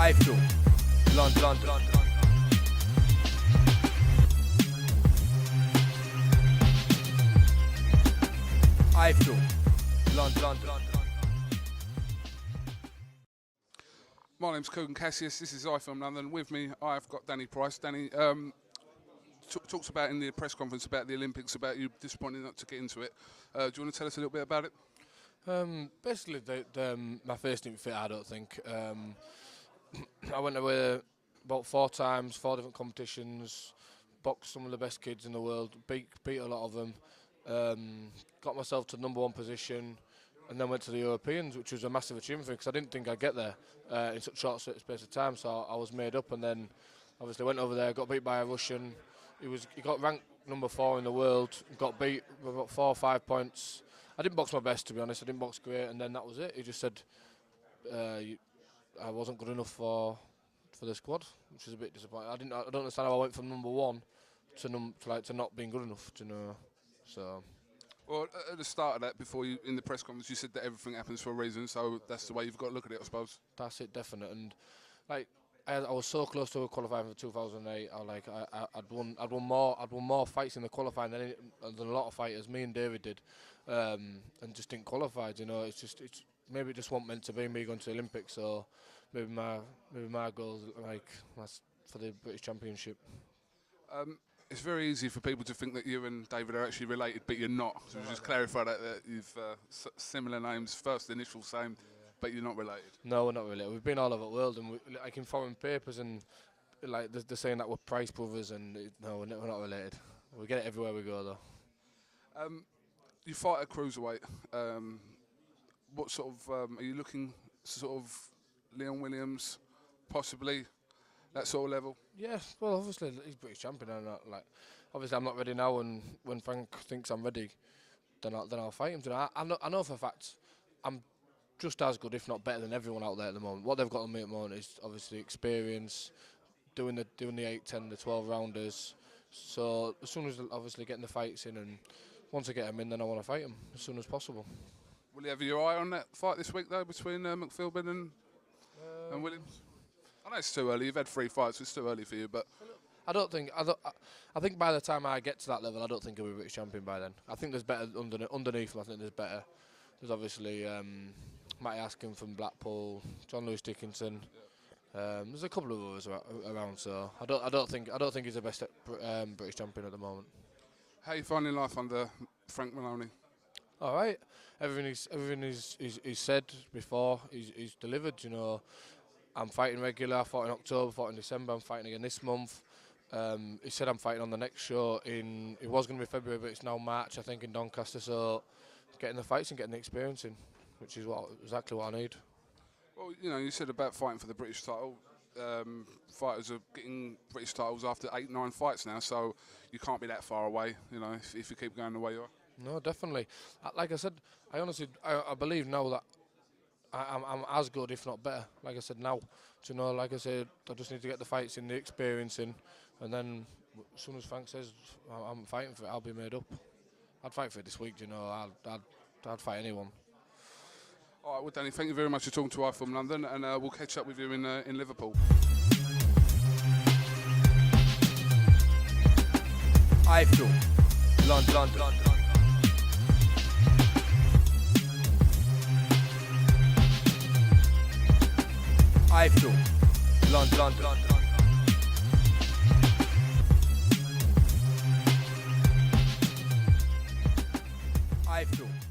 iFILM, London. iFILM, London. My name's Kugan Cassius, this is iFILM London. With me, I've got Danny Price. Danny talks about in the press conference about the Olympics, about you disappointed not to get into it. Do you want to tell us a little bit about it? Basically, my face didn't fit, I don't think. I went away about 4 times, 4 different competitions, boxed some of the best kids in the world, beat a lot of them, got myself to #1 position, and then went to the Europeans, which was a massive achievement for me because I didn't think I'd get there in such a short space of time. So I was made up, and then obviously went over there, got beat by a Russian. He got ranked #4 in the world, got beat with about 4 or 5 points. I didn't box my best, to be honest. I didn't box great, and then that was it. He just said I wasn't good enough for the squad, which is a bit disappointing. I don't understand how I went from #1 to not being good enough, to know. So. Well, at the start of that, before you in the press conference, you said that everything happens for a reason. So that's the way you've got to look at it, I suppose. That's it, definite. And like I was so close to qualifying for 2008. I'd won more fights in the qualifying than a lot of fighters. Me and David did, and just didn't qualify. You know, maybe it just wasn't meant to be me going to the Olympics. So maybe my goals that's for the British Championship. It's very easy for people to think that you and David are actually related, but you're not. So just clarify that you've similar names, first initial same, but you're not related. No, we're not related. We've been all over the world, and like in foreign papers, and like they're saying that we're Price brothers, and no, we're not related. We get it everywhere we go, though. You fight at cruiserweight. What sort of are you looking? Sort of Leon Williams, possibly that sort of level. Yeah, well, obviously he's British champion, and obviously I'm not ready now. And when Frank thinks I'm ready, then I'll fight him. I know for a fact I'm just as good, if not better, than everyone out there at the moment. What they've got on me at the moment is obviously experience, doing the 8, 10, the 12 rounders. So as soon as obviously getting the fights in, and once I get them in, then I want to fight them as soon as possible. Will you have your eye on that fight this week though, between McPhilbin and Williams? I know it's too early. You've had 3 fights. It's too early for you, but I think by the time I get to that level, I don't think he'll be British champion by then. I think there's better underneath him. I think there's better. There's obviously Matty Askin from Blackpool, John Lewis Dickinson. There's a couple of others around. So I don't think he's the best British champion at the moment. How are you finding life under Frank Maloney? All right. Everything he's said before, he's delivered. You know. I'm fighting regular. I fought in October, fought in December. I'm fighting again this month. He said I'm fighting on the next show it was going to be February, but it's now March, I think, in Doncaster. So getting the fights and getting the experience in, which is exactly what I need. Well, you know, you said about fighting for the British title. Fighters are getting British titles after 8, 9 fights now, so you can't be that far away, you know, if you keep going the way you are. No, definitely. Like I said, I believe now that I'm as good, if not better. Like I said, now, like I said, I just need to get the fights in, the experience in, and then as soon as Frank says I'm fighting for it, I'll be made up. I'd fight for it this week, I'd fight anyone. All right, well, Danny, thank you very much for talking to iFILM London, and we'll catch up with you in Liverpool. iFILM, London. iFILM, London. iFILM.